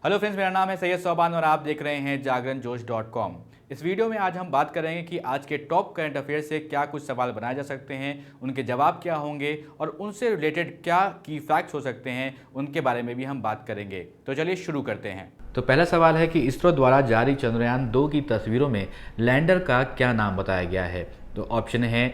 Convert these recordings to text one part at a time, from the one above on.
Hello friends, मेरा नाम है सैयद सोबान और आप देख रहे हैं जागरणजोश.com। इस वीडियो में आज हम बात करेंगे कि आज के टॉप करंट अफेयर से क्या कुछ सवाल बनाए जा सकते हैं, उनके जवाब क्या होंगे और उनसे रिलेटेड क्या की फैक्ट्स हो सकते हैं, उनके बारे में भी हम बात करेंगे। तो चलिए शुरू करते हैं। तो पहला सवाल है कि इसरो द्वारा जारी चंद्रयान 2 की तस्वीरों में लैंडर का क्या नाम बताया गया है। तो ऑप्शन है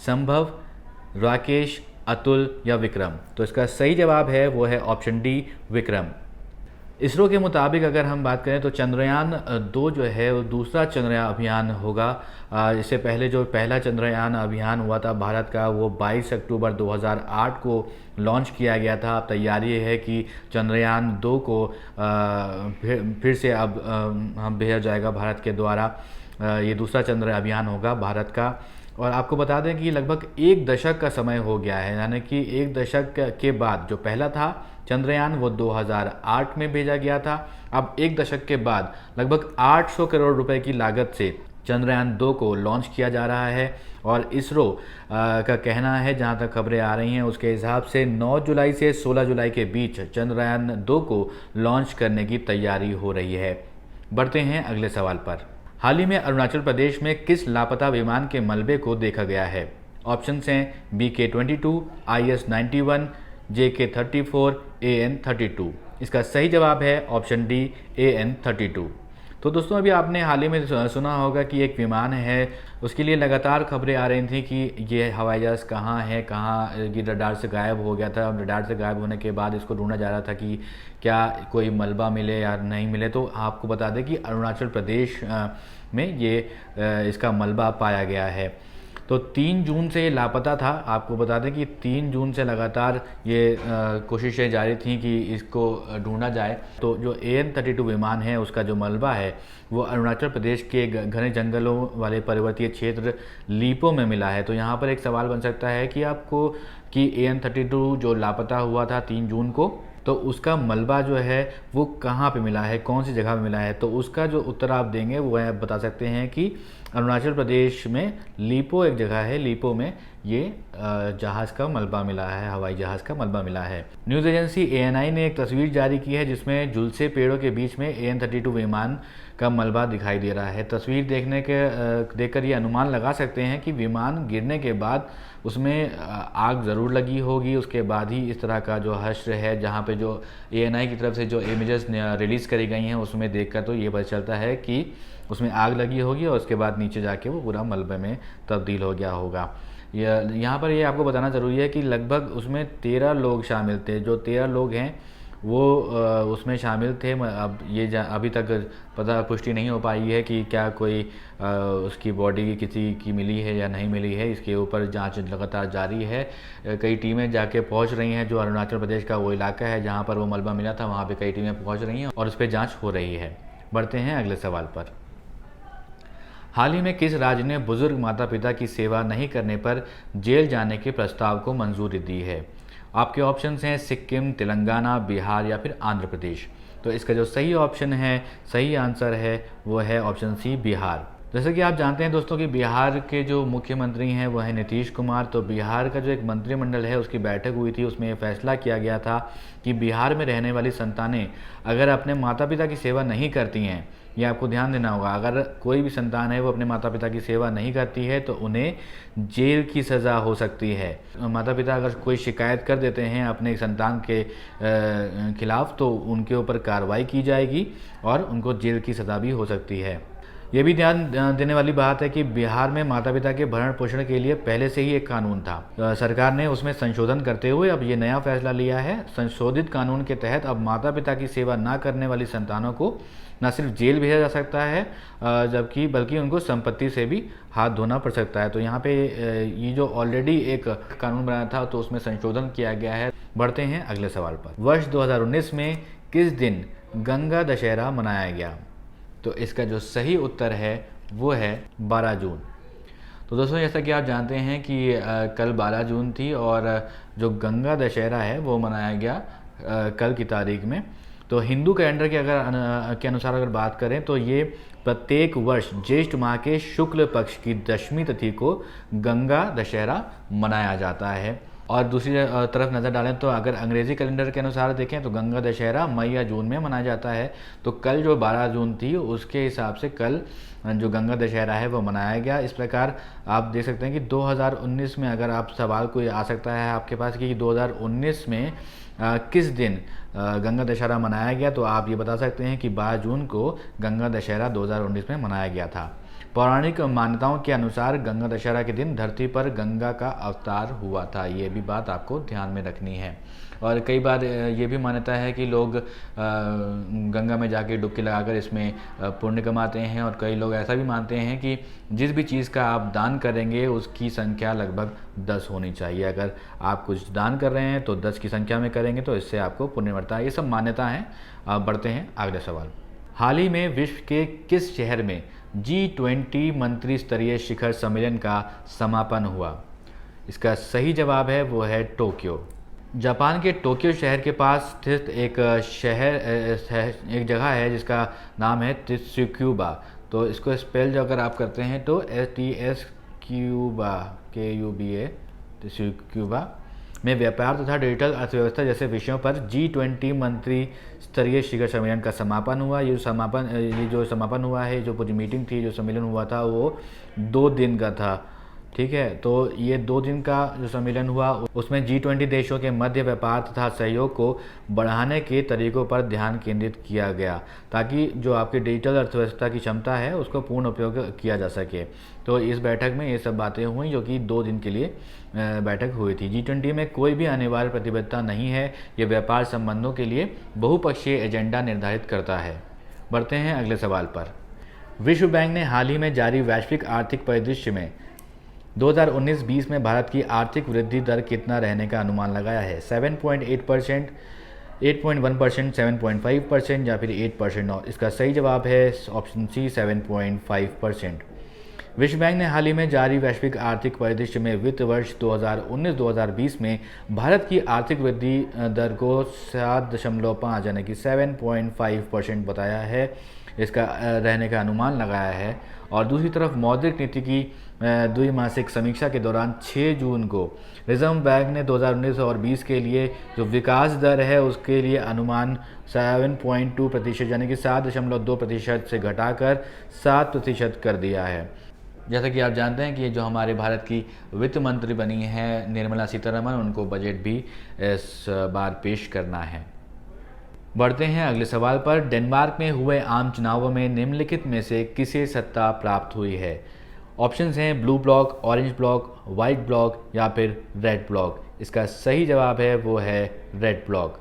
संभव, राकेश, अतुल या विक्रम। तो इसका सही जवाब है वो है ऑप्शन डी, विक्रम। इसरो के मुताबिक अगर हम बात करें तो चंद्रयान 2 जो है वो दूसरा चंद्रयान अभियान होगा। इससे पहले जो पहला चंद्रयान अभियान हुआ था भारत का, वो 22 अक्टूबर 2008 को लॉन्च किया गया था। अब तैयारी है कि चंद्रयान 2 को फिर से अब हम भेजा जाएगा भारत के द्वारा। ये दूसरा चंद्र अभियान होगा भारत का। और आपको बता दें कि लगभग एक दशक का समय हो गया है, यानी कि एक दशक के बाद जो पहला था चंद्रयान वो 2008 में भेजा गया था। अब एक दशक के बाद लगभग 800 करोड़ रुपए की लागत से चंद्रयान 2 को लॉन्च किया जा रहा है। और इसरो का कहना है, जहां तक खबरें आ रही हैं उसके हिसाब से 9 जुलाई से 16 जुलाई के बीच चंद्रयान 2 को लॉन्च करने की तैयारी हो रही है। बढ़ते हैं अगले सवाल पर। हाल ही में अरुणाचल प्रदेश में किस लापता विमान के मलबे को देखा गया है। ऑप्शंस हैं BK-22, IS-91, JK-34, AN-32। इसका सही जवाब है ऑप्शन डी, AN-32। तो दोस्तों, अभी आपने हाल ही में सुना होगा कि एक विमान है, उसके लिए लगातार खबरें आ रही थी कि ये हवाई जहाज़ कहाँ ये रडार से गायब हो गया था। रडार से गायब होने के बाद इसको ढूंढा जा रहा था कि क्या कोई मलबा मिले या नहीं मिले। तो आपको बता दें कि अरुणाचल प्रदेश में ये इसका मलबा पाया गया है। तो 3 जून से ये लापता था। आपको बता दें कि 3 जून से लगातार ये कोशिशें जारी थी कि इसको ढूंढा जाए। तो जो AN-32 विमान है उसका जो मलबा है वो अरुणाचल प्रदेश के घने जंगलों वाले पर्वतीय क्षेत्र लीपो में मिला है। तो यहाँ पर एक सवाल बन सकता है कि आपको कि AN-32 जो लापता हुआ था 3 जून को, तो उसका मलबा जो है वो कहाँ पे मिला है, कौन सी जगह पे मिला है। तो उसका जो उत्तर आप देंगे वो आप बता सकते हैं कि अरुणाचल प्रदेश में लीपो एक जगह है, लीपो में ये जहाज़ का मलबा मिला है, हवाई जहाज़ का मलबा मिला है। न्यूज़ एजेंसी ANI ने एक तस्वीर जारी की है जिसमें झुलसे पेड़ों के बीच में AN-32 विमान का मलबा दिखाई दे रहा है। तस्वीर देखकर ये अनुमान लगा सकते हैं कि विमान गिरने के बाद उसमें आग ज़रूर लगी होगी। उसके बाद ही इस तरह का जो हश्र है, जहाँ पे जो ANI की तरफ से जो इमेजेस रिलीज़ करी गई हैं उसमें देखकर तो ये पता चलता है कि उसमें आग लगी होगी और उसके बाद नीचे जाके वो पूरा मलबे में तब्दील हो गया होगा। यहाँ पर ये आपको बताना ज़रूरी है कि लगभग उसमें 13 लोग शामिल थे। जो 13 लोग हैं वो उसमें शामिल थे। अब ये अभी तक पुष्टि नहीं हो पाई है कि क्या कोई उसकी बॉडी किसी की मिली है या नहीं मिली है। इसके ऊपर जांच लगातार जारी है। कई टीमें जाके पहुंच रही हैं। जो अरुणाचल प्रदेश का वो इलाका है जहां पर वो मलबा मिला था, वहां पे कई टीमें पहुंच रही हैं और उस पर जाँच हो रही है। बढ़ते हैं अगले सवाल पर। हाल ही में किस राज्य ने बुजुर्ग माता पिता की सेवा नहीं करने पर जेल जाने के प्रस्ताव को मंजूरी दी है। आपके ऑप्शंस हैं सिक्किम, तेलंगाना, बिहार या फिर आंध्र प्रदेश। तो इसका जो सही ऑप्शन है, सही आंसर है वो है ऑप्शन सी, बिहार। जैसे कि आप जानते हैं दोस्तों कि बिहार के जो मुख्यमंत्री हैं वो है नीतीश कुमार। तो बिहार का जो एक मंत्रिमंडल है उसकी बैठक हुई थी, उसमें ये फैसला किया गया था कि बिहार में रहने वाली संतानें अगर अपने माता पिता की सेवा नहीं करती हैं, ये आपको ध्यान देना होगा, अगर कोई भी संतान है वो अपने माता पिता की सेवा नहीं करती है तो उन्हें जेल की सज़ा हो सकती है। माता पिता अगर कोई शिकायत कर देते हैं अपने संतान के खिलाफ तो उनके ऊपर कार्रवाई की जाएगी और उनको जेल की सज़ा भी हो सकती है। ये भी ध्यान देने वाली बात है कि बिहार में माता पिता के भरण पोषण के लिए पहले से ही एक कानून था। सरकार ने उसमें संशोधन करते हुए अब ये नया फैसला लिया है। संशोधित कानून के तहत अब माता पिता की सेवा ना करने वाली संतानों को न सिर्फ जेल भेजा जा सकता है बल्कि उनको संपत्ति से भी हाथ धोना पड़ सकता है। तो यहाँ पे ये जो ऑलरेडी एक कानून बनाया था तो उसमें संशोधन किया गया है। बढ़ते हैं अगले सवाल पर। वर्ष 2019 में किस दिन गंगा दशहरा मनाया गया। तो इसका जो सही उत्तर है वो है 12 जून। तो दोस्तों, जैसा कि आप जानते हैं कि कल 12 जून थी और जो गंगा दशहरा है वो मनाया गया कल की तारीख में। तो हिंदू कैलेंडर के अनुसार अगर बात करें तो ये प्रत्येक वर्ष ज्येष्ठ माह के शुक्ल पक्ष की 10वीं तिथि को गंगा दशहरा मनाया जाता है। और दूसरी तरफ नज़र डालें तो अगर अंग्रेज़ी कैलेंडर के अनुसार देखें तो गंगा दशहरा मई या जून में मनाया जाता है। तो कल जो 12 जून थी उसके हिसाब से कल जो गंगा दशहरा है वो मनाया गया। इस प्रकार आप देख सकते हैं कि 2019 में अगर आप सवाल कोई आ सकता है आपके पास कि 2019 में किस दिन गंगा दशहरा मनाया गया, तो आप ये बता सकते हैं कि 12 जून को गंगा दशहरा 2019 में मनाया गया था। पौराणिक मान्यताओं के अनुसार गंगा दशहरा के दिन धरती पर गंगा का अवतार हुआ था। ये भी बात आपको ध्यान में रखनी है। और कई बार ये भी मान्यता है कि लोग गंगा में जाके डुबकी लगाकर इसमें पुण्य कमाते हैं। और कई लोग ऐसा भी मानते हैं कि जिस भी चीज़ का आप दान करेंगे उसकी संख्या लगभग 10 होनी चाहिए। अगर आप कुछ दान कर रहे हैं तो 10 की संख्या में करेंगे तो इससे आपको पुण्य मिलता है। ये सब मान्यता है। बढ़ते हैं अगले सवाल। हाल ही में विश्व के किस शहर में G20 मंत्री स्तरीय शिखर सम्मेलन का समापन हुआ? इसका सही जवाब है वो है टोक्यो। जापान के टोक्यो शहर के पास स्थित एक जगह है जिसका नाम है त्सुकुबा। तो इसको स्पेल जो अगर आप करते हैं तो TSQBA त्सुकुबा में व्यापार तथा डिजिटल अर्थव्यवस्था जैसे विषयों पर G20 मंत्री स्तरीय शिखर सम्मेलन का समापन हुआ। ये जो समापन हुआ है, जो पूरी मीटिंग थी, जो सम्मेलन हुआ था वो 2 दिन का था। ठीक है, तो ये 2 दिन का जो सम्मेलन हुआ उसमें G20 देशों के मध्य व्यापार तथा सहयोग को बढ़ाने के तरीकों पर ध्यान केंद्रित किया गया ताकि जो आपकी डिजिटल अर्थव्यवस्था की क्षमता है उसको पूर्ण उपयोग किया जा सके। तो इस बैठक में ये सब बातें हुई जो कि 2 दिन के लिए बैठक हुई थी। G20 में कोई भी अनिवार्य प्रतिबद्धता नहीं है। ये व्यापार संबंधों के लिए बहुपक्षीय एजेंडा निर्धारित करता है। बढ़ते हैं अगले सवाल पर। विश्व बैंक ने हाल ही में जारी वैश्विक आर्थिक परिदृश्य में 2019-20 में भारत की आर्थिक वृद्धि दर कितना रहने का अनुमान लगाया है? 7.8%, 8.1%, 7.5% या फिर 8%? और इसका सही जवाब है ऑप्शन सी 7.5%। विश्व बैंक ने हाल ही में जारी वैश्विक आर्थिक परिदृश्य में वित्त वर्ष 2019-2020 में भारत की आर्थिक वृद्धि दर को 7.5 यानी कि 7.5% बताया है, इसका रहने का अनुमान लगाया है। और दूसरी तरफ मौद्रिक नीति की द्विमासिक समीक्षा के दौरान 6 जून को रिजर्व बैंक ने 2019 और 20 के लिए जो विकास दर है उसके लिए अनुमान 7.2% यानी कि 7.2% से घटाकर 7% कर दिया है। जैसा कि आप जानते हैं कि जो हमारे भारत की वित्त मंत्री बनी हैं निर्मला सीतारमण, उनको बजट भी इस बार पेश करना है। बढ़ते हैं अगले सवाल पर। डेनमार्क में हुए आम चुनावों में निम्नलिखित में से किसे सत्ता प्राप्त हुई है? ऑप्शंस हैं blue block, orange block, white block या फिर रेड ब्लॉक। इसका सही जवाब है वो है रेड ब्लॉक।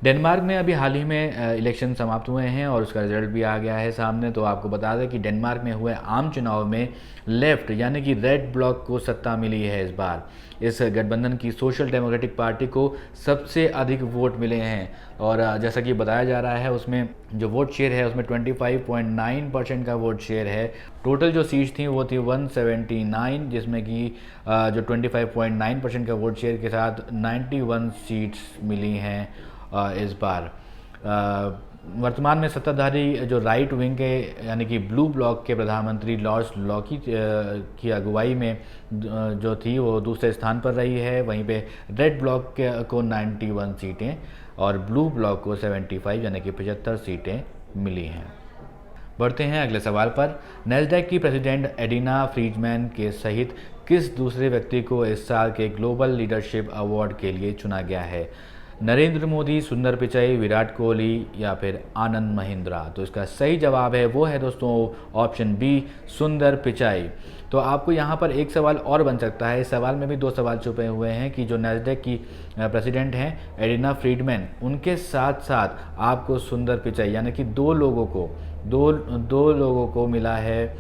डेनमार्क में अभी हाल ही में इलेक्शन समाप्त हुए हैं और उसका रिजल्ट भी आ गया है सामने। तो आपको बता दें कि डेनमार्क में हुए आम चुनाव में लेफ्ट यानी कि रेड ब्लॉक को सत्ता मिली है इस बार। इस गठबंधन की सोशल डेमोक्रेटिक पार्टी को सबसे अधिक वोट मिले हैं और जैसा कि बताया जा रहा है उसमें जो वोट शेयर है उसमें 25.9% का वोट शेयर है। टोटल जो सीट्स थी वो थी 179, जिसमें कि जो 25.9% का वोट शेयर के साथ 91 सीट्स मिली हैं इस बार। वर्तमान में सत्ताधारी जो राइट विंग के यानी कि ब्लू ब्लॉक के प्रधानमंत्री लॉर्स लॉकी की अगुवाई में जो थी वो दूसरे स्थान पर रही है। वहीं पे रेड ब्लॉक को 91 सीटें और ब्लू ब्लॉक को 75 यानी कि 75 सीटें मिली हैं। बढ़ते हैं अगले सवाल पर। नैस्डैक की प्रेसिडेंट एडिना फ्रीडमैन के सहित किस दूसरे व्यक्ति को इस साल के ग्लोबल लीडरशिप अवार्ड के लिए चुना गया है? नरेंद्र मोदी, सुंदर पिचाई, विराट कोहली या फिर आनंद महिंद्रा? तो इसका सही जवाब है वो है दोस्तों ऑप्शन बी सुंदर पिचाई। तो आपको यहाँ पर एक सवाल और बन सकता है। इस सवाल में भी 2 सवाल छुपे हुए हैं कि जो नैस्डैक की प्रेसिडेंट हैं एडिना फ्रीडमैन, उनके साथ साथ आपको सुंदर पिचाई यानी कि दो लोगों को मिला है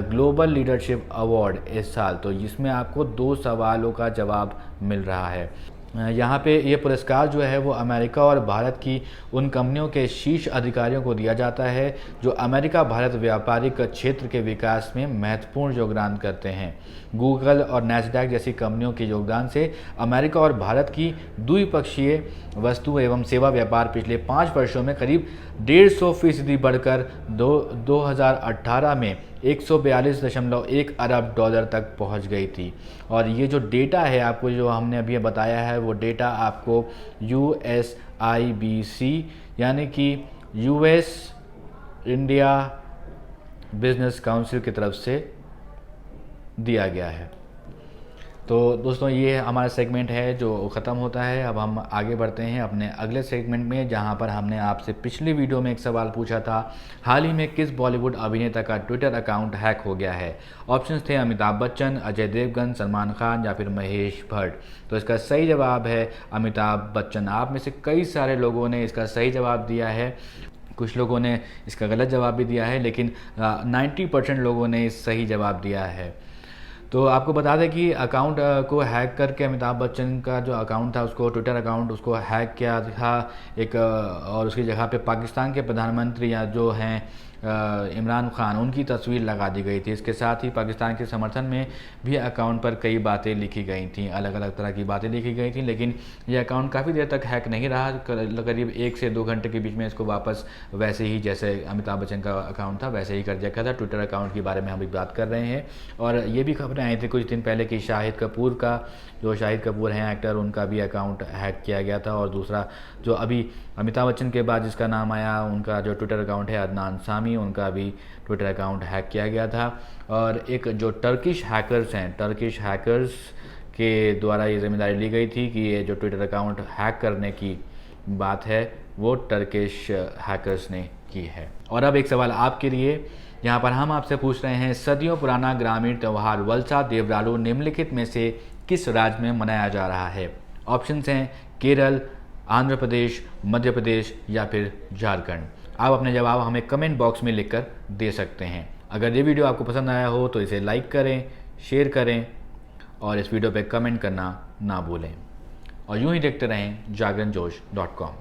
ग्लोबल लीडरशिप अवार्ड इस साल। तो इसमें आपको 2 सवालों का जवाब मिल रहा है। यहाँ पे ये पुरस्कार जो है वो अमेरिका और भारत की उन कंपनियों के शीर्ष अधिकारियों को दिया जाता है जो अमेरिका भारत व्यापारिक क्षेत्र के विकास में महत्वपूर्ण योगदान करते हैं। गूगल और नैस्डैक जैसी कंपनियों के योगदान से अमेरिका और भारत की द्विपक्षीय वस्तु एवं सेवा व्यापार पिछले 5 वर्षों में करीब 150% बढ़कर 2018 में 142.1 अरब डॉलर तक पहुंच गई थी। और ये जो डेटा है आपको, जो हमने अभी बताया है, वो डेटा आपको USIBC यानी कि US इंडिया बिजनेस काउंसिल की तरफ से दिया गया है। तो दोस्तों, ये हमारा सेगमेंट है जो ख़त्म होता है। अब हम आगे बढ़ते हैं अपने अगले सेगमेंट में, जहां पर हमने आपसे पिछली वीडियो में एक सवाल पूछा था, हाल ही में किस बॉलीवुड अभिनेता का ट्विटर अकाउंट हैक हो गया है। ऑप्शंस थे अमिताभ बच्चन, अजय देवगन, सलमान खान या फिर महेश भट्ट। तो इसका सही जवाब है अमिताभ बच्चन। आप में से कई सारे लोगों ने इसका सही जवाब दिया है, कुछ लोगों ने इसका गलत जवाब भी दिया है, लेकिन 90% लोगों ने सही जवाब दिया है। तो आपको बता दें कि अकाउंट को हैक करके अमिताभ बच्चन का जो अकाउंट था, उसको ट्विटर अकाउंट उसको हैक किया था एक, और उसकी जगह पे पाकिस्तान के प्रधानमंत्री या जो हैं इमरान खान, उनकी तस्वीर लगा दी गई थी। इसके साथ ही पाकिस्तान के समर्थन में भी अकाउंट पर कई बातें लिखी गई थी, अलग अलग तरह की बातें लिखी गई थी। लेकिन ये अकाउंट काफ़ी देर तक हैक नहीं रहा, करीब 1 से 2 घंटे के बीच में इसको वापस वैसे ही, जैसे अमिताभ बच्चन का अकाउंट था वैसे ही कर दिया गया था। ट्विटर अकाउंट के बारे में हम भी बात कर रहे हैं। और ये भी खबरें आई थी कुछ दिन पहले कि शाहिद कपूर का, जो शाहिद कपूर हैं एक्टर, उनका भी अकाउंट हैक किया गया था। और दूसरा जो अभी अमिताभ बच्चन के बाद जिसका नाम आया, उनका जो ट्विटर अकाउंट है अदनान सामी, उनका भी ट्विटर अकाउंट हैक किया गया था। और एक जो टर्किश हैकर्स हैं, टर्किश हैकर्स के द्वारा ये जिम्मेदारी ली गई थी कि ये जो ट्विटर अकाउंट हैक करने की बात है वो टर्किश हैकर्स ने की है। और अब एक सवाल आपके लिए, यहाँ पर हम आपसे पूछ रहे हैं, सदियों पुराना ग्रामीण त्यौहार वलसा देवरालू निम्नलिखित में से किस राज्य में मनाया जा रहा है। ऑप्शंस हैं केरल, आंध्र प्रदेश, मध्य प्रदेश या फिर झारखंड। आप अपने जवाब हमें कमेंट बॉक्स में लिखकर दे सकते हैं। अगर ये वीडियो आपको पसंद आया हो तो इसे लाइक करें, शेयर करें और इस वीडियो पे कमेंट करना ना भूलें। और यूं ही देखते रहें जागरणजोश.com।